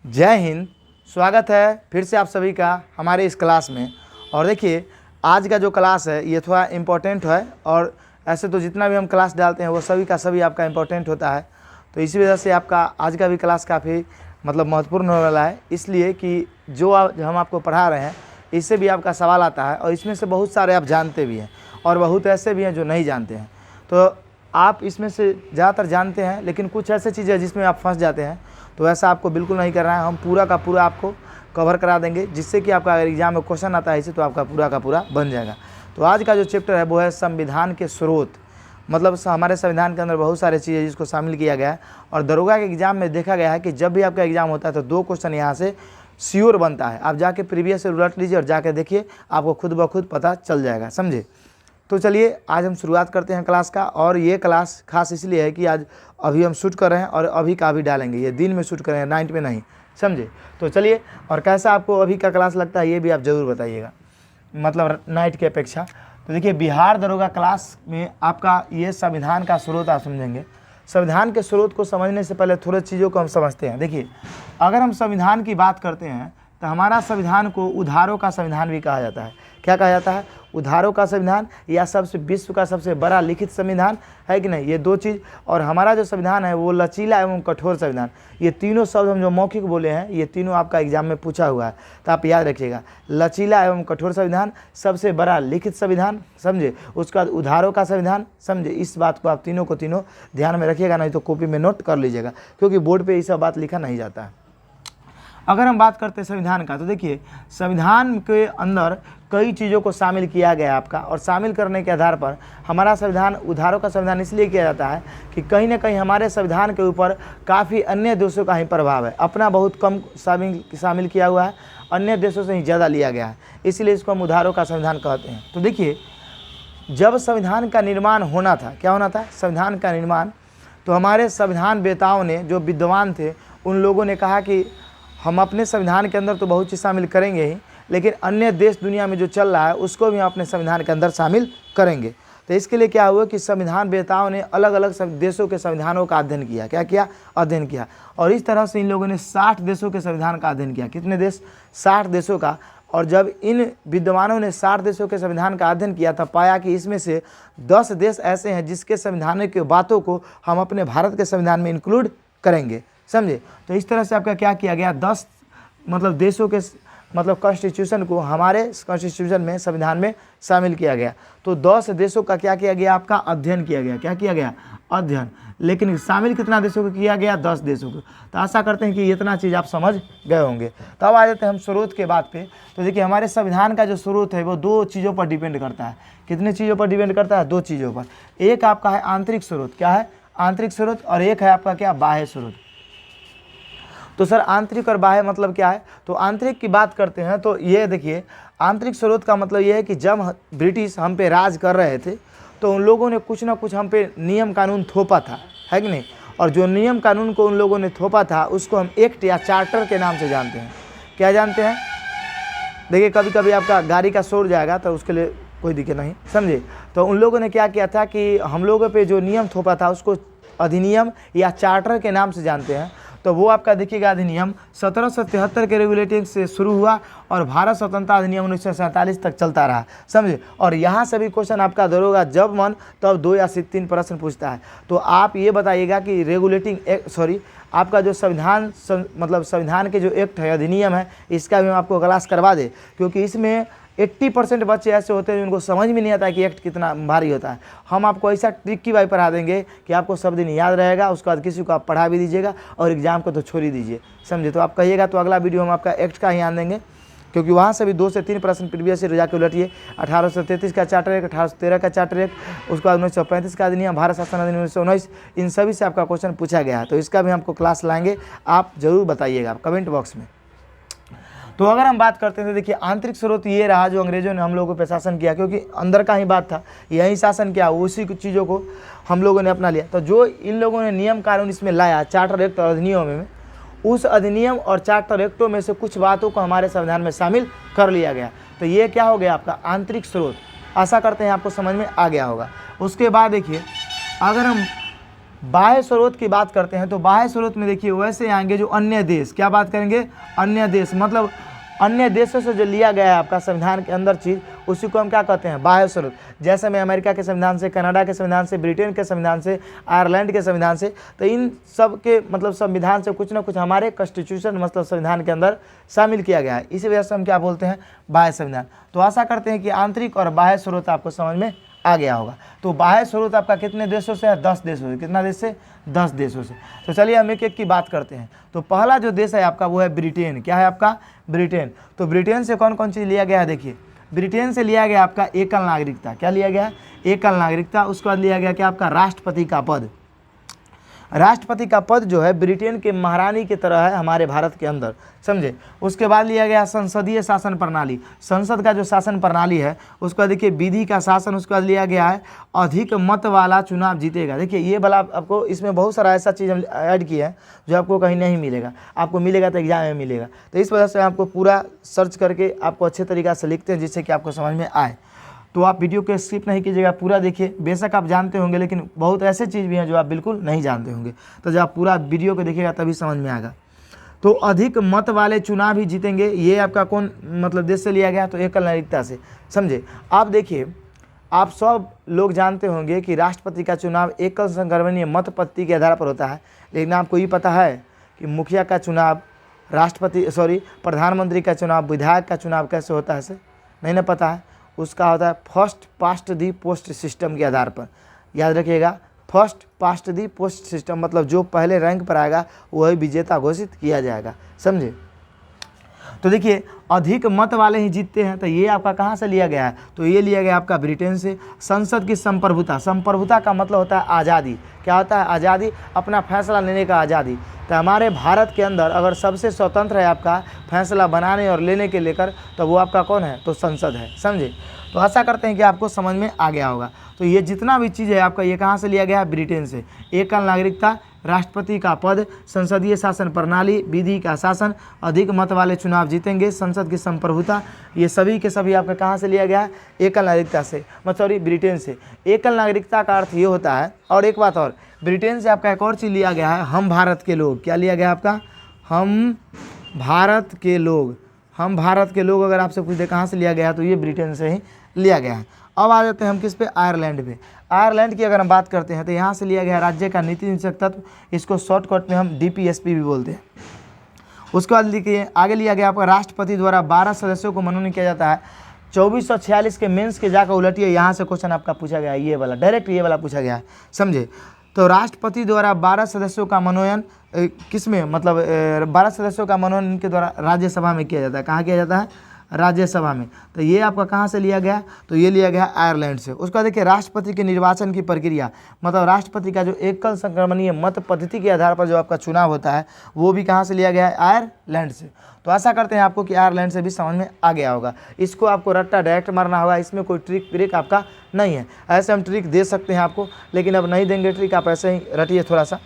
जय हिंद। स्वागत है फिर से आप सभी का हमारे इस क्लास में। और देखिए आज का जो क्लास है ये थोड़ा इम्पोर्टेंट है, और ऐसे तो जितना भी हम क्लास डालते हैं वो सभी का सभी आपका इम्पोर्टेंट होता है। तो इसी वजह से आपका आज का भी क्लास काफ़ी महत्वपूर्ण होने वाला है, इसलिए कि जो हम आपको पढ़ा रहे हैं इससे भी आपका सवाल आता है, और इसमें से बहुत सारे आप जानते भी हैं और बहुत ऐसे भी हैं जो नहीं जानते हैं। तो आप इसमें से ज़्यादातर जानते हैं, लेकिन कुछ ऐसी चीज़ें हैं जिसमें आप फंस जाते हैं। तो ऐसा आपको बिल्कुल नहीं करना है, हम पूरा का पूरा आपको कवर करा देंगे, जिससे कि आपका अगर एग्जाम में क्वेश्चन आता है इसे तो आपका पूरा का पूरा बन जाएगा। तो आज का जो चैप्टर है वो है संविधान के स्रोत। मतलब हमारे संविधान के अंदर बहुत सारी चीज़ें जिसको शामिल किया गया है, और दरोगा के एग्जाम में देखा गया है कि जब भी आपका एग्जाम होता है तो 2 क्वेश्चन यहाँ से श्योर बनता है। आप जाके प्रीवियस से उलट लीजिए और जाके देखिए, आपको खुद ब खुद पता चल जाएगा, समझे। तो चलिए आज हम शुरुआत करते हैं क्लास का। और ये क्लास खास इसलिए है कि आज अभी हम शूट कर रहे हैं और अभी का भी डालेंगे, ये दिन में शूट कर रहे हैं, नाइट में नहीं, समझे। तो चलिए, और कैसा आपको अभी का क्लास लगता है ये भी आप ज़रूर बताइएगा, मतलब नाइट की अपेक्षा। तो देखिए बिहार दरोगा क्लास में आपका ये संविधान का स्रोत आप समझेंगे। संविधान के स्रोत को समझने से पहले थोड़ी चीज़ों को हम समझते हैं। देखिए अगर हम संविधान की बात करते हैं तो हमारा संविधान को उधारों का संविधान भी कहा जाता है। क्या कहा जाता है? उधारों का संविधान, या सबसे विश्व का सबसे बड़ा लिखित संविधान, है कि नहीं, ये 2 चीज़। और हमारा जो संविधान है वो लचीला एवं कठोर संविधान। ये तीनों शब्द हम जो मौखिक बोले हैं ये तीनों आपका एग्जाम में पूछा हुआ है, तो आप याद रखिएगा। लचीला एवं कठोर संविधान, सबसे बड़ा लिखित संविधान, समझे। उसके बाद उधारों का संविधान, समझे। इस बात को आप तीनों को तीनों ध्यान में रखिएगा, नहीं तो कॉपी में नोट कर लीजिएगा, क्योंकि बोर्ड पर ये सब बात लिखा नहीं जाता है। अगर हम बात करते हैं संविधान का, तो देखिए संविधान के अंदर कई चीज़ों को शामिल किया गया है आपका, और शामिल करने के आधार पर हमारा संविधान उधारों का संविधान इसलिए किया जाता है कि कहीं ना कहीं हमारे संविधान के ऊपर काफ़ी अन्य देशों का ही प्रभाव है। अपना बहुत कम शामिल किया हुआ है, अन्य देशों से ही ज़्यादा लिया गया है, इसलिए इसको हम उधारों का संविधान कहते हैं। तो देखिए जब संविधान का निर्माण होना था, क्या होना था? संविधान का निर्माण, तो हमारे संविधान वेताओं ने, जो विद्वान थे, उन लोगों ने कहा कि हम अपने संविधान के अंदर तो बहुत चीज़ शामिल करेंगे ही, लेकिन अन्य देश दुनिया में जो चल रहा है उसको भी हम अपने संविधान के अंदर शामिल करेंगे। तो इसके लिए क्या हुआ कि संविधान वेताओं ने अलग अलग देशों के संविधानों का अध्ययन किया। क्या किया? अध्ययन किया। और इस तरह से इन लोगों ने 60 देशों के संविधान का अध्ययन किया। कितने देश? 60 देशों का। और जब इन विद्वानों ने 60 देशों के संविधान का अध्ययन किया तब पाया कि इसमें से 10 देश ऐसे हैं जिसके संविधान की बातों को हम अपने भारत के संविधान में इंक्लूड करेंगे, समझे। तो इस तरह से आपका क्या किया गया, 10 देशों के कॉन्स्टिट्यूशन को हमारे कॉन्स्टिट्यूशन में, संविधान में शामिल किया गया। तो 10 देशों का क्या किया गया? आपका अध्ययन किया गया। क्या किया गया? अध्ययन। लेकिन शामिल कितना देशों को किया गया? 10 देशों को। तो आशा करते हैं कि इतना चीज़ आप समझ गए होंगे। तो अब आ जाते हैं हम स्रोत के बात पे। तो देखिए हमारे संविधान का जो स्रोत है वो 2 चीज़ों पर डिपेंड करता है। कितनी चीज़ों पर डिपेंड करता है? 2 चीज़ों पर। एक आपका है आंतरिक स्रोत। क्या है? आंतरिक स्रोत। और एक है आपका क्या? बाह्य स्रोत। तो सर आंतरिक और बाह्य मतलब क्या है? तो आंतरिक की बात करते हैं तो ये देखिए आंतरिक स्रोत का मतलब ये है कि जब ब्रिटिश हम पे राज कर रहे थे तो उन लोगों ने कुछ ना कुछ हम पे नियम कानून थोपा था, है कि नहीं। और जो नियम कानून को उन लोगों ने थोपा था उसको हम एक्ट या चार्टर के नाम से जानते हैं। क्या जानते हैं? देखिए कभी कभी आपका गाड़ी का शोर जाएगा तो उसके लिए कोई दिक्कत नहीं, समझे। तो उन लोगों ने क्या किया था कि हम लोगों पे जो नियम थोपा था उसको अधिनियम या चार्टर के नाम से जानते हैं। तो वो आपका देखिएगा अधिनियम 1773 के रेगुलेटिंग से शुरू हुआ और भारत स्वतंत्रता अधिनियम 1947 तक चलता रहा, समझे। और यहाँ से भी क्वेश्चन आपका दरोगा जब मन तब 2 या 3 प्रश्न पूछता है। तो आप ये बताइएगा कि रेगुलेटिंग आपका जो संविधान संविधान के जो एक्ट है, अधिनियम है, इसका भी हम आपको क्लास करवा दे, क्योंकि इसमें 80% बच्चे ऐसे होते हैं जिनको समझ में नहीं आता कि एक्ट कितना भारी होता है। हम आपको ऐसा ट्रिक की वाई पढ़ा देंगे कि आपको सब दिन याद रहेगा, उसके बाद किसी को आप पढ़ा भी दीजिएगा और एग्जाम को तो छोड़ ही दीजिए, समझे। तो आप कहिएगा तो अगला वीडियो हम आपका एक्ट का ही आन देंगे, क्योंकि वहाँ से भी 2 से 3 प्रश्न प्रीवियस से जाके उलटिए। 1833 का चार्टर एक्ट, 1813 का चार्टर एक्ट, उसके बाद 1935 का अधिनियम, भारत शासन अधिनियम 1919, इन सभी से आपका क्वेश्चन पूछा गया है। तो इसका भी हमको क्लास लाएंगे, आप जरूर बताइएगा कमेंट बॉक्स में। तो अगर हम बात करते हैं तो देखिए आंतरिक स्रोत ये रहा जो अंग्रेजों ने हम लोगों पे शासन किया, क्योंकि अंदर का ही बात था, यही शासन किया, उसी चीज़ों को हम लोगों ने अपना लिया। तो जो इन लोगों ने नियम कानून इसमें लाया चार्टर एक्ट और अधिनियम में, उस अधिनियम और चार्टर एक्टों में से कुछ बातों को हमारे संविधान में शामिल कर लिया गया। तो ये क्या हो गया आपका आंतरिक स्रोत। आशा करते हैं आपको समझ में आ गया होगा। उसके बाद देखिए अगर हम बाह्य स्रोत की बात करते हैं तो बाह्य स्रोत में देखिए वैसे आएंगे जो अन्य देश, क्या बात करेंगे, अन्य देश, मतलब अन्य देशों से जो लिया गया है आपका संविधान के अंदर चीज़, उसी को हम क्या कहते हैं, बाह्य स्रोत। जैसे मैं अमेरिका के संविधान से, कनाडा के संविधान से, ब्रिटेन के संविधान से, आयरलैंड के संविधान से, तो इन सब के मतलब संविधान से कुछ ना कुछ हमारे कॉन्स्टिट्यूशन मतलब संविधान के अंदर शामिल किया गया है। इसी वजह से हम क्या बोलते हैं, बाह्य संविधान। तो आशा करते हैं कि आंतरिक और बाह्य स्रोत आपको समझ में आ गया होगा। तो बाह्य स्रोत आपका कितने देशों से है, 10 देशों से। कितना देश से, 10 देशों से। तो चलिए हम एक एक की बात करते हैं। तो पहला जो देश है आपका वो है ब्रिटेन। क्या है आपका, ब्रिटेन। तो ब्रिटेन से कौन कौन चीज़ लिया गया है, देखिए ब्रिटेन से लिया गया आपका एकल नागरिकता। क्या लिया गया, एकल नागरिकता। उसके बाद लिया गया क्या, आपका राष्ट्रपति का पद। राष्ट्रपति का पद जो है ब्रिटेन के महारानी की तरह है हमारे भारत के अंदर, समझे। उसके बाद लिया गया संसदीय शासन प्रणाली, संसद का जो शासन प्रणाली है। उसके बाद देखिए विधि का शासन। उसके बाद लिया गया है अधिक मत वाला चुनाव जीतेगा। देखिए ये वाला आपको, इसमें बहुत सारा ऐसा चीज़ हम ऐड किया है जो आपको कहीं नहीं मिलेगा, आपको मिलेगा तो एग्जाम में मिलेगा। तो इस वजह से आपको पूरा सर्च करके आपको अच्छे तरीक़े से लिखते हैं जिससे कि आपको समझ में आए। तो आप वीडियो को स्किप नहीं कीजिएगा, पूरा देखिए। बेशक आप जानते होंगे लेकिन बहुत ऐसे चीज़ भी हैं जो आप बिल्कुल नहीं जानते होंगे। तो जब आप पूरा वीडियो को देखिएगा तभी समझ में आएगा। तो अधिक मत वाले चुनाव ही जीतेंगे, ये आपका कौन मतलब देश से लिया गया, तो एकल नागरिकता से, समझे। आप देखिए, आप सब लोग जानते होंगे कि राष्ट्रपति का चुनाव एकल संक्रमणीय मत पद्धति के आधार पर होता है। लेकिन आपको ये पता है कि मुखिया का चुनाव, प्रधानमंत्री का चुनाव, विधायक का चुनाव कैसे होता है, ऐसे नहीं ना पता है। उसका होता है फर्स्ट पास्ट दी पोस्ट सिस्टम के आधार पर। याद रखिएगा, फर्स्ट पास्ट दी पोस्ट सिस्टम, मतलब जो पहले रैंक पर आएगा वही विजेता घोषित किया जाएगा, समझे। तो देखिए अधिक मत वाले ही जीतते हैं। तो ये आपका कहाँ से लिया गया है, तो ये लिया गया आपका ब्रिटेन से। संसद की संप्रभुता, संप्रभुता का मतलब होता है आज़ादी। क्या होता है, आज़ादी, अपना फैसला लेने का आज़ादी। तो हमारे भारत के अंदर अगर सबसे स्वतंत्र है आपका फैसला बनाने और लेने के लेकर, तो वो आपका कौन है, तो संसद है, समझे। तो आशा करते हैं कि आपको समझ में आ गया होगा। तो ये जितना भी चीज़ है आपका, ये कहाँ से लिया गया है, ब्रिटेन से। एकल नागरिकता, राष्ट्रपति का पद, संसदीय शासन प्रणाली, विधि का शासन, अधिक मत वाले चुनाव जीतेंगे, संसद की संप्रभुता, ये सभी के सभी आपका कहाँ से लिया गया है, एकल नागरिकता से, सॉरी ब्रिटेन से। एकल नागरिकता का अर्थ ये होता है। और एक बात और, ब्रिटेन से आपका एक और चीज़ लिया गया है, हम भारत के लोग। क्या लिया गया आपका, हम भारत के लोग। हम भारत के लोग अगर आपसे पूछते कहाँ से लिया गया है, तो ये ब्रिटेन से ही लिया गया है। अब आ जाते हैं हम किस पे, आयरलैंड पे। आयरलैंड की अगर हम बात करते हैं तो यहाँ से लिया गया राज्य का नीति निदेशक तत्व, इसको शॉर्टकट में हम DPSP भी बोलते हैं। उसके बाद लिखिए, आगे लिया गया आपका राष्ट्रपति द्वारा 12 सदस्यों को मनोनीत किया जाता है। 2446 के मेंस के जाकर उलटिए, यहाँ से क्वेश्चन आपका पूछा गया है, ये वाला डायरेक्ट ये वाला पूछा गया है, समझे। तो राष्ट्रपति द्वारा 12 सदस्यों का मनोनयन किस में, मतलब 12 सदस्यों का मनोनयन इनके द्वारा राज्यसभा में किया जाता है। कहाँ किया जाता है, राज्यसभा में। तो ये आपका कहाँ से लिया गया, तो ये लिया गया आयरलैंड से। उसका देखिए राष्ट्रपति के निर्वाचन की प्रक्रिया, मतलब राष्ट्रपति का जो एकल संक्रमणीय मत पद्धति के आधार पर जो आपका चुनाव होता है, वो भी कहाँ से लिया गया है, आयरलैंड से। तो आशा करते हैं आपको कि आयरलैंड से भी समझ में आ गया होगा। इसको आपको रट्टा डायरेक्ट मारना होगा, इसमें कोई ट्रिक व्रिक आपका नहीं है। ऐसे हम ट्रिक दे सकते हैं आपको, लेकिन अब नहीं देंगे ट्रिक, आप ऐसे ही रटिए थोड़ा सा।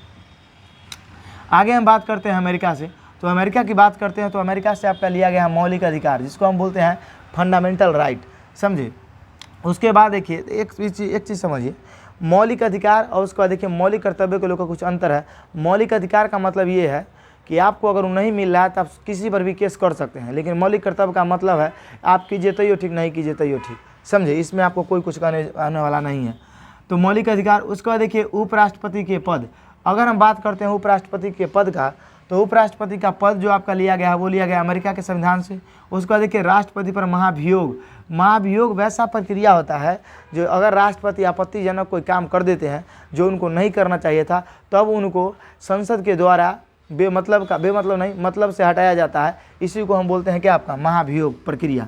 आगे हम बात करते हैं अमेरिका से। तो अमेरिका की बात करते हैं तो अमेरिका से आपका लिया गया मौलिक अधिकार, जिसको हम बोलते हैं फंडामेंटल राइट, समझे। उसके बाद देखिए एक चीज़ समझिए, मौलिक अधिकार और उसके बाद देखिए मौलिक कर्तव्य के लोग का कुछ अंतर है। मौलिक अधिकार का मतलब ये है कि आपको अगर नहीं मिल रहा है तो आप किसी पर भी केस कर सकते हैं, लेकिन मौलिक कर्तव्य का मतलब है आप कीजिए तो ठीक, नहीं कीजिए तो ठीक, समझे। इसमें आपको कोई कुछ करने वाला नहीं है। तो मौलिक अधिकार। उसके बाद देखिए उपराष्ट्रपति के पद। अगर हम बात करते हैं उपराष्ट्रपति के पद का, तो उपराष्ट्रपति का पद जो आपका लिया गया है वो लिया गया अमेरिका के संविधान से। उसके बाद देखिए राष्ट्रपति पर महाभियोग। महाभियोग वैसा प्रक्रिया होता है जो अगर राष्ट्रपति आपत्तिजनक कोई काम कर देते हैं जो उनको नहीं करना चाहिए था, तब उनको संसद के द्वारा मतलब से हटाया जाता है। इसी को हम बोलते हैं क्या, आपका महाभियोग प्रक्रिया।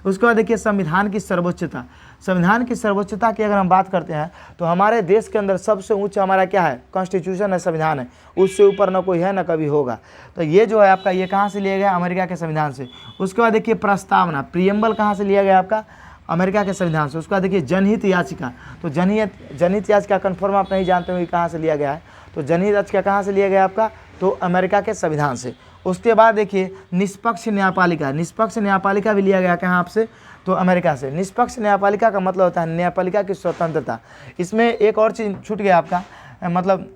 उसके बाद देखिए संविधान की सर्वोच्चता। संविधान की सर्वोच्चता की अगर हम बात करते हैं तो हमारे देश के अंदर सबसे ऊंचा हमारा क्या है, कॉन्स्टिट्यूशन है, संविधान है। उससे ऊपर ना कोई है ना कभी होगा। तो ये जो है आपका, ये कहाँ से लिया गया, अमेरिका के संविधान से। उसके बाद देखिए प्रस्तावना, प्रियम्बल कहाँ से लिया गया आपका, अमेरिका के संविधान से। उसके बाद देखिए जनहित याचिका। तो जनहित याचिका कन्फर्म आप नहीं जानते हो कहाँ से लिया गया है, तो जनहित याचिका कहाँ से लिया गया आपका, तो अमेरिका के संविधान से। उसके बाद देखिए निष्पक्ष न्यायपालिका। निष्पक्ष न्यायपालिका भी लिया गया कहाँ आपसे, तो अमेरिका से। निष्पक्ष न्यायपालिका का मतलब होता है न्यायपालिका की स्वतंत्रता। इसमें एक और चीज़ छूट गया आपका, मतलब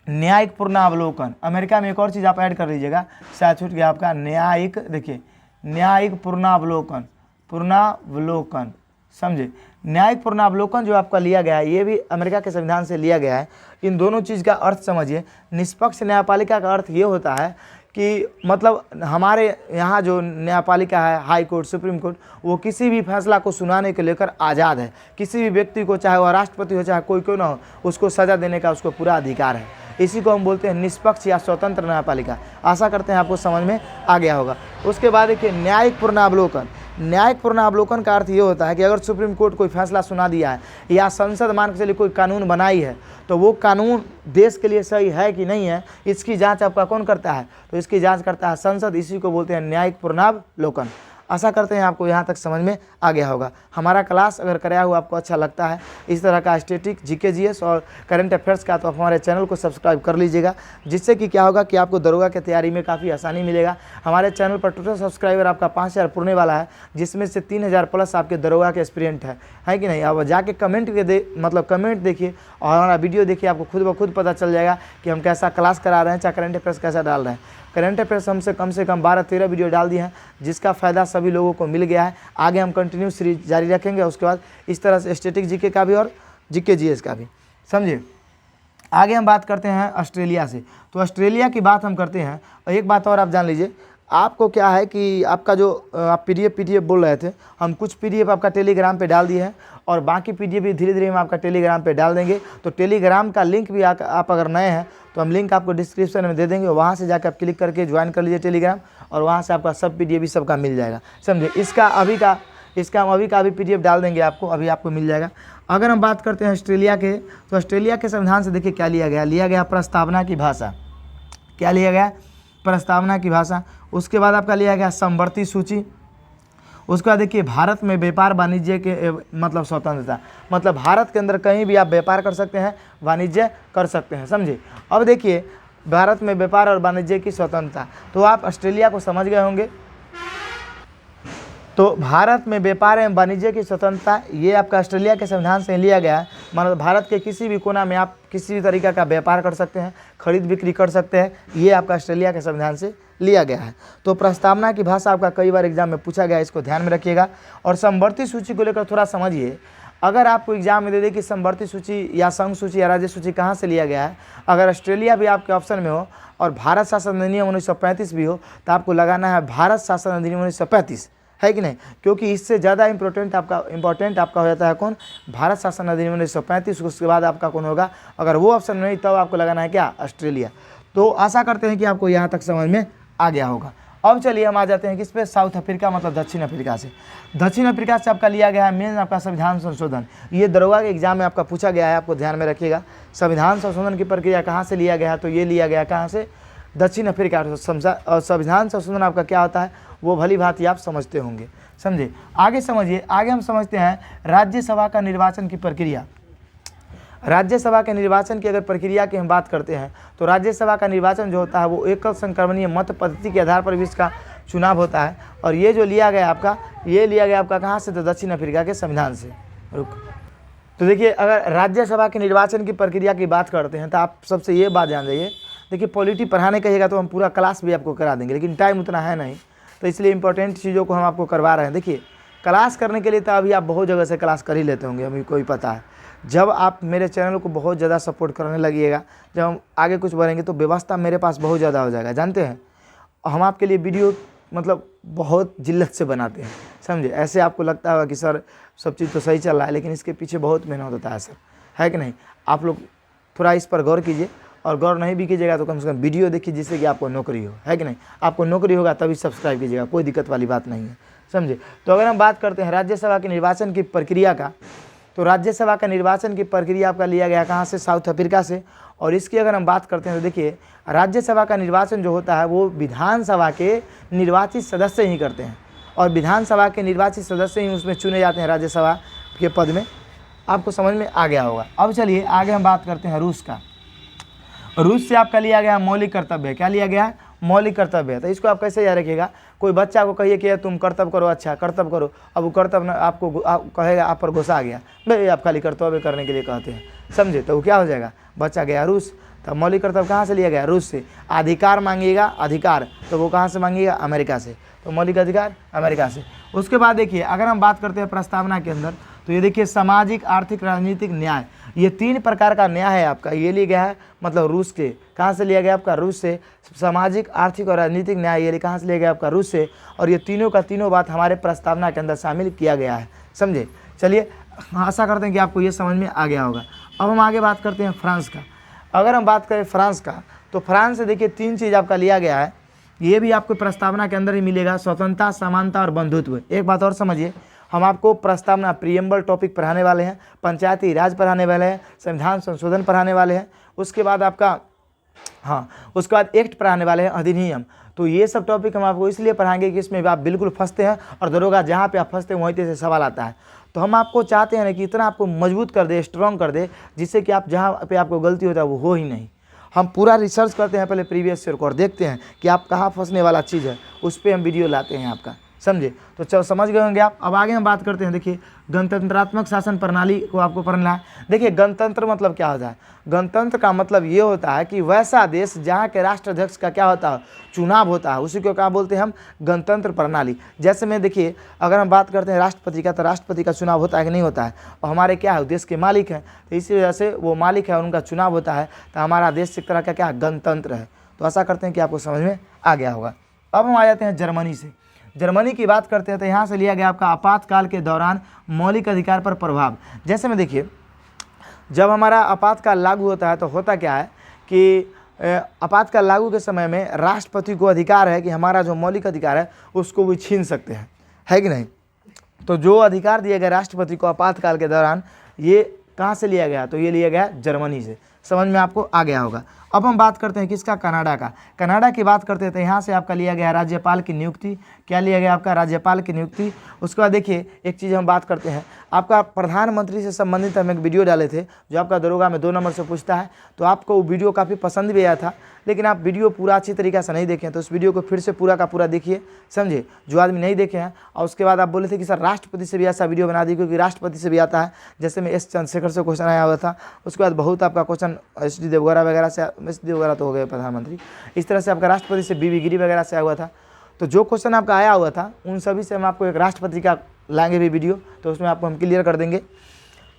न्यायिक पूर्णावलोकन। अमेरिका में एक और चीज़ आप ऐड कर लीजिएगा, शायद छूट गया आपका, न्यायिक, देखिए न्यायिक पूर्णावलोकन, पूर्णावलोकन, समझे। न्यायिक पूर्णावलोकन जो आपका लिया गया है ये भी अमेरिका के संविधान से लिया गया है। इन दोनों चीज़ का अर्थ समझिए। निष्पक्ष न्यायपालिका का अर्थ ये होता है कि मतलब हमारे यहाँ जो न्यायपालिका है, हाई कोर्ट, सुप्रीम कोर्ट, वो किसी भी फैसला को सुनाने को लेकर आज़ाद है। किसी भी व्यक्ति को, चाहे वह राष्ट्रपति हो चाहे कोई क्यों ना हो, उसको सज़ा देने का उसको पूरा अधिकार है। इसी को हम बोलते हैं निष्पक्ष या स्वतंत्र न्यायपालिका। आशा करते हैं आपको समझ में आ गया होगा। उसके बाद देखिए न्यायिक पूर्णावलोकन। न्यायिक पूर्णावलोकन का अर्थ ये होता है कि अगर सुप्रीम कोर्ट कोई फैसला सुना दिया है या संसद मान के चलिए कोई कानून बनाई है, तो वो कानून देश के लिए सही है कि नहीं है, इसकी जांच आपका कौन करता है? तो इसकी जांच करता है संसद। इसी को बोलते हैं न्यायिक पूर्णावलोकन। आशा करते हैं आपको यहाँ तक समझ में आ गया होगा। हमारा क्लास अगर कराया हुआ आपको अच्छा लगता है, इस तरह का स्टैटिक, जीके, जीएस और करंट अफेयर्स का, तो आप हमारे चैनल को सब्सक्राइब कर लीजिएगा, जिससे कि क्या होगा कि आपको दरोगा की तैयारी में काफ़ी आसानी मिलेगा। हमारे चैनल पर टोटल सब्सक्राइबर आपका 5000 पुरने वाला है, जिसमें से 3000 प्लस आपके दरोगा के एस्पिरेंट है कि नहीं। अब जाके कमेंट के कमेंट देखिए और हमारा वीडियो देखिए, आपको खुद ब खुद पता चल जाएगा कि हम कैसा क्लास करा रहे हैं, चाहे करंट अफेयर्स कैसा डाल रहे हैं। करंट अफेयर्स हमसे कम से कम 12-13 वीडियो डाल दिए हैं, जिसका फ़ायदा सभी लोगों को मिल गया है। आगे हम कंटिन्यू सीरीज जारी रखेंगे। उसके बाद इस तरह से स्टैटिक जीके का भी और जीके जीएस का भी, समझिए। आगे हम बात करते हैं ऑस्ट्रेलिया से। तो ऑस्ट्रेलिया की बात हम करते हैं। और एक बात और आप जान लीजिए, आपको क्या है कि आपका जो आप पीडीएफ बोल रहे थे, हम कुछ पीडीएफ आपका टेलीग्राम पे डाल दिए हैं और बाकी पीडीएफ भी धीरे धीरे हम आपका टेलीग्राम पे डाल देंगे। तो टेलीग्राम का लिंक भी आप अगर नए हैं तो हम लिंक आपको डिस्क्रिप्शन में दे देंगे, वहाँ से जाकर आप क्लिक करके ज्वाइन कर लीजिए टेलीग्राम, और वहाँ से आपका सब पीडीएफ भी सबका मिल जाएगा, समझे। इसका हम अभी का पीडीएफ डाल देंगे आपको, अभी आपको मिल जाएगा। अगर हम बात करते हैं ऑस्ट्रेलिया के, तो ऑस्ट्रेलिया के संविधान से देखिए क्या लिया गया प्रस्तावना की भाषा। क्या लिया गया? प्रस्तावना की भाषा। उसके बाद आपका लिया गया समवर्ती सूची। उसके बाद देखिए भारत में व्यापार वाणिज्य के मतलब स्वतंत्रता, मतलब भारत के अंदर कहीं भी आप व्यापार कर सकते हैं, वाणिज्य कर सकते हैं, समझे। अब देखिए भारत में व्यापार और वाणिज्य की स्वतंत्रता, तो आप ऑस्ट्रेलिया को समझ गए होंगे। तो भारत में व्यापार एवं वाणिज्य की स्वतंत्रता, ये आपका ऑस्ट्रेलिया के संविधान से लिया गया है। मतलब भारत के किसी भी कोना में आप किसी भी तरीका का व्यापार कर सकते हैं, खरीद बिक्री कर सकते हैं, ये आपका ऑस्ट्रेलिया के संविधान से लिया गया है। तो प्रस्तावना की भाषा आपका कई बार एग्जाम में पूछा गया है, इसको ध्यान में रखिएगा। और समवर्ती सूची को लेकर थोड़ा समझिए। अगर आपको एग्जाम में दे दे कि समवर्ती सूची या संघ सूची या राज्य सूची कहाँ से लिया गया है, अगर ऑस्ट्रेलिया भी आपके ऑप्शन में हो और भारत शासन अधिनियम 1935 भी हो, तो आपको लगाना है भारत शासन अधिनियम 1935, है कि नहीं। क्योंकि इससे ज़्यादा इम्पोर्टेंट आपका हो जाता है कौन? भारत शासन अधिनियम 1935। उसके बाद आपका कौन होगा? अगर वो ऑप्शन नहीं तब आपको लगाना है क्या? ऑस्ट्रेलिया। तो आशा करते हैं कि आपको यहाँ तक समझ में आ गया होगा। अब चलिए हम आ जाते हैं किस पे? साउथ अफ्रीका, मतलब दक्षिण अफ्रीका से। दक्षिण अफ्रीका से आपका लिया गया है मेन आपका संविधान संशोधन। ये दरोगा के एग्जाम में आपका पूछा गया है, आपको ध्यान में रखिएगा। संविधान संशोधन की प्रक्रिया कहाँ से लिया गया है? तो ये लिया गया कहाँ से? दक्षिण अफ्रीका। और संविधान संशोधन आपका क्या होता है वो भली भांति आप समझते होंगे, समझे। आगे समझिए। आगे हम समझते हैं राज्यसभा का निर्वाचन की प्रक्रिया। राज्यसभा के निर्वाचन की अगर प्रक्रिया की हम बात करते हैं, तो राज्यसभा का निर्वाचन जो होता है वो एकल संक्रमणीय मत पद्धति के आधार पर भी इसका चुनाव होता है। और ये जो लिया गया आपका, ये लिया गया आपका कहाँ से? तो दक्षिण अफ्रीका के संविधान से। तो देखिए अगर राज्यसभा के निर्वाचन की प्रक्रिया की बात करते हैं तो आप सबसे ये बात जान जाइए। देखिए पॉलिटी पढ़ाने कहिएगा तो हम पूरा क्लास भी आपको करा देंगे, लेकिन टाइम उतना है नहीं, तो इसलिए इंपॉर्टेंट चीज़ों को हम आपको करवा रहे हैं। देखिए क्लास करने के लिए तो अभी आप बहुत जगह से क्लास कर ही लेते होंगे, हमें कोई पता है। जब आप मेरे चैनल को बहुत ज़्यादा सपोर्ट करने लगिएगा, जब हम आगे कुछ बढ़ेंगे तो व्यवस्था मेरे पास बहुत ज़्यादा हो जाएगा। जानते हैं हम आपके लिए वीडियो मतलब बहुत जिल्लत से बनाते हैं, समझे। ऐसे आपको लगता होगा कि सर सब चीज़ तो सही चल रहा है, लेकिन इसके पीछे बहुत मेहनत होता है सर, है कि नहीं। आप लोग थोड़ा इस पर गौर कीजिए, और गौर नहीं भी कीजिएगा तो कम से कम वीडियो देखिए, जिससे कि आपको नौकरी हो, है कि नहीं। आपको नौकरी होगा तभी सब्सक्राइब कीजिएगा, कोई दिक्कत वाली बात नहीं है, समझे। तो अगर हम बात करते हैं राज्यसभा के निर्वाचन की प्रक्रिया का, तो राज्यसभा का निर्वाचन की प्रक्रिया आपका लिया गया कहाँ से? साउथ अफ्रीका से। और इसकी अगर हम बात करते हैं तो देखिए राज्यसभा का निर्वाचन जो होता है वो विधानसभा के निर्वाचित सदस्य ही करते हैं, और विधानसभा के निर्वाचित सदस्य ही उसमें चुने जाते हैं राज्यसभा के पद में। आपको समझ में आ गया होगा। अब चलिए आगे हम बात करते हैं रूस का। रूस से आपका लिया गया मौलिक कर्तव्य। क्या लिया गया? मौलिक कर्तव्य। तो इसको आप कैसे याद रखिएगा? कोई बच्चा को कहिए कि तुम कर्तव्य करो, अच्छा कर्तव्य करो, अब वो कर्तव्य आपको कहेगा, आप पर गुस्सा आ गया, भाई आप खाली कर्तव्य करने के लिए कहते हैं, समझे। तो वो क्या हो जाएगा? बच्चा गया रूस। तो मौलिक कर्तव्य कहाँ से लिया गया, रूस से। अधिकार मांगिएगा, अधिकार तो वो कहाँ से मांगिएगा, अमेरिका से। तो मौलिक अधिकार अमेरिका से। उसके बाद देखिए अगर हम बात करते हैं प्रस्तावना के अंदर, तो ये देखिए सामाजिक, आर्थिक, राजनीतिक न्याय, ये 3 प्रकार का न्याय है आपका, ये लिया गया है मतलब रूस के। कहाँ से लिया गया आपका, रूस से। सामाजिक, आर्थिक और राजनीतिक न्याय ये कहाँ से लिया गया आपका, रूस से। और ये तीनों का तीनों बात हमारे प्रस्तावना के अंदर शामिल किया गया है, समझे। चलिए आशा करते हैं कि आपको ये समझ में आ गया होगा। अब हम आगे बात करते हैं फ्रांस का। अगर हम बात करें फ्रांस का, तो फ्रांस से देखिए 3 चीज़ आपका लिया गया है, ये भी आपको प्रस्तावना के अंदर ही मिलेगा, स्वतंत्रता, समानता और बंधुत्व। एक बात और समझिए, हम आपको प्रस्तावना प्रीएम्बल टॉपिक पढ़ाने वाले हैं, पंचायती राज पढ़ाने वाले हैं, संविधान संशोधन पढ़ाने वाले हैं, उसके बाद आपका उसके बाद एक्ट पढ़ाने वाले हैं, अधिनियम। तो ये सब टॉपिक हम आपको इसलिए पढ़ाएंगे कि इसमें आप बिल्कुल फंसते हैं और दरोगा जहाँ पे आप फंसते हैं वहीं से सवाल आता है। तो हम आपको चाहते हैं ना कि इतना आपको मजबूत कर दे, स्ट्रॉन्ग कर दे, जिससे कि आप जहाँ पे आपको गलती होता है वो हो ही नहीं। हम पूरा रिसर्च करते हैं पहले प्रीवियस ईयर को, और देखते हैं कि आप कहाँ फंसने वाला चीज़ है, उस पर हम वीडियो लाते हैं आपका, समझे। तो चलो समझ गए होंगे आप। अब आगे हम बात करते हैं, देखिए गणतंत्रात्मक शासन प्रणाली को आपको पढ़ना है। देखिए गणतंत्र मतलब क्या होता है, गणतंत्र का मतलब ये होता है कि वैसा देश जहाँ के राष्ट्राध्यक्ष का क्या होता है, चुनाव होता है, उसी को क्या बोलते हैं हम, गणतंत्र प्रणाली। जैसे में देखिए अगर हम बात करते हैं राष्ट्रपति का, तो राष्ट्रपति का चुनाव होता है कि नहीं होता है, और हमारे क्या है, देश के मालिक हैं, तो इसी वजह से वो मालिक है, उनका चुनाव होता है, तो हमारा देश एक तरह का क्या गणतंत्र है। तो आशा करते हैं कि आपको समझ में आ गया होगा। अब हम आ जाते हैं जर्मनी से। जर्मनी की बात करते हैं तो यहाँ से लिया गया आपका आपातकाल के दौरान मौलिक अधिकार पर प्रभाव। जैसे में देखिए जब हमारा आपातकाल लागू होता है तो होता क्या है कि आपातकाल लागू के समय में राष्ट्रपति को अधिकार है कि हमारा जो मौलिक अधिकार है उसको भी छीन सकते हैं, है कि नहीं। तो जो अधिकार दिया गया राष्ट्रपति को आपातकाल के दौरान, ये कहाँ से लिया गया, तो ये लिया गया जर्मनी से। समझ में आपको आ गया होगा। अब हम बात करते हैं किसका, कनाडा का। कनाडा की बात करते हैं तो यहाँ से आपका लिया गया राज्यपाल की नियुक्ति। क्या लिया गया आपका, राज्यपाल की नियुक्ति। उसके बाद देखिए एक चीज़ हम बात करते हैं, आपका प्रधानमंत्री से संबंधित हम एक वीडियो डाले थे जो आपका दरोगा में 2 नंबर से पूछता है, तो आपको वो वीडियो काफ़ी पसंद भी आया था, लेकिन आप वीडियो पूरा अच्छी तरीके से नहीं देखें, तो उस वीडियो को फिर से पूरा का पूरा देखिए, समझे, जो आदमी नहीं देखे हैं। और उसके बाद आप बोले थे कि सर राष्ट्रपति से भी ऐसा वीडियो बना दी, क्योंकि राष्ट्रपति से भी आता है, जैसे में एस चंद्रशेखर से क्वेश्चन आया हुआ था। उसके बाद बहुत आपका क्वेश्चन एच डी देवगौड़ा वगैरह से, एच डी देवगौड़ा तो हो गए प्रधानमंत्री, इस तरह से आपका राष्ट्रपति से बीवी गिरी वगैरह से आया हुआ था। तो जो क्वेश्चन आपका आया हुआ था उन सभी से हम आपको एक राष्ट्रपति का लाएंगे भी वीडियो, तो उसमें आपको हम क्लियर कर देंगे।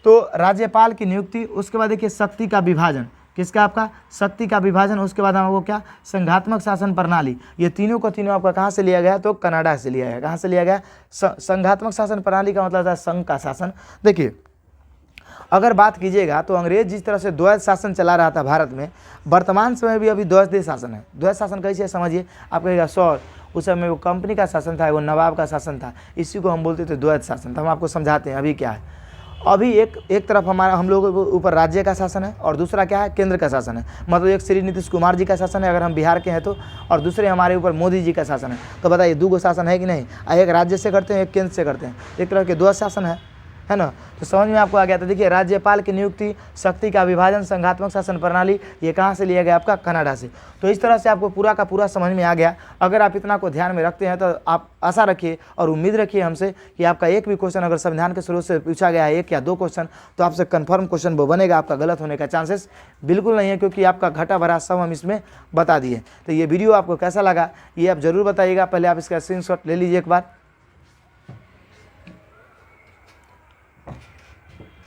तो राज्यपाल की नियुक्ति, उसके बाद देखिए शक्ति का विभाजन, किसका, आपका शक्ति का विभाजन। उसके बाद हमको क्या, संघात्मक शासन प्रणाली। ये तीनों को तीनों आपका कहाँ से लिया गया, तो कनाडा से लिया गया। कहाँ से लिया गया, संघात्मक शासन प्रणाली का मतलब था संघ का शासन। देखिए अगर बात कीजिएगा तो अंग्रेज जिस तरह से द्वैध शासन चला रहा था भारत में, वर्तमान समय भी अभी द्वैध शासन है। द्वैध शासन कैसे समझिए, आप कहेगा सर उस समय वो कंपनी का शासन था, वो नवाब का शासन था, इसी को हम बोलते थे द्वैध शासन। तो हम आपको समझाते हैं अभी क्या है। अभी एक तरफ हम लोगों के ऊपर राज्य का शासन है, और दूसरा क्या है, केंद्र का शासन है। मतलब एक श्री नीतीश कुमार जी का शासन है अगर हम बिहार के हैं तो, और दूसरे हमारे ऊपर मोदी जी का शासन है। तो बताइए 2 शासन है कि नहीं, एक राज्य से करते हैं, एक केंद्र से करते हैं, एक तरह के 2 शासन है ना। तो समझ में आपको आ गया। तो देखिए राज्यपाल की नियुक्ति, शक्ति का विभाजन, संघात्मक शासन प्रणाली, ये कहाँ से लिया गया, आपका कनाडा से। तो इस तरह से आपको पूरा का पूरा समझ में आ गया। अगर आप इतना को ध्यान में रखते हैं तो आप आशा रखिए और उम्मीद रखिए हमसे कि आपका एक भी क्वेश्चन अगर संविधान के स्रोत से पूछा गया है, 1 या 2 क्वेश्चन, तो आपसे कन्फर्म क्वेश्चन वो बनेगा। आपका गलत होने का चांसेस बिल्कुल नहीं है, क्योंकि आपका घटा भरा सब हम इसमें बता दिए। तो ये वीडियो आपको कैसा लगा ये आप ज़रूर बताइएगा। पहले आप इसका स्क्रीनशॉट ले लीजिए एक बार।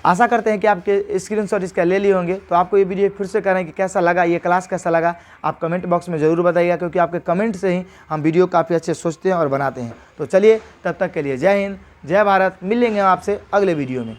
आशा करते हैं कि आपके स्क्रीनशॉट इसका ले लिए होंगे। तो आपको ये वीडियो फिर से करें कि कैसा लगा, ये क्लास कैसा लगा, आप कमेंट बॉक्स में ज़रूर बताइएगा, क्योंकि आपके कमेंट से ही हम वीडियो काफ़ी अच्छे सोचते हैं और बनाते हैं। तो चलिए तब तक के लिए जय हिंद, जय भारत। मिलेंगे हम आपसे अगले वीडियो में।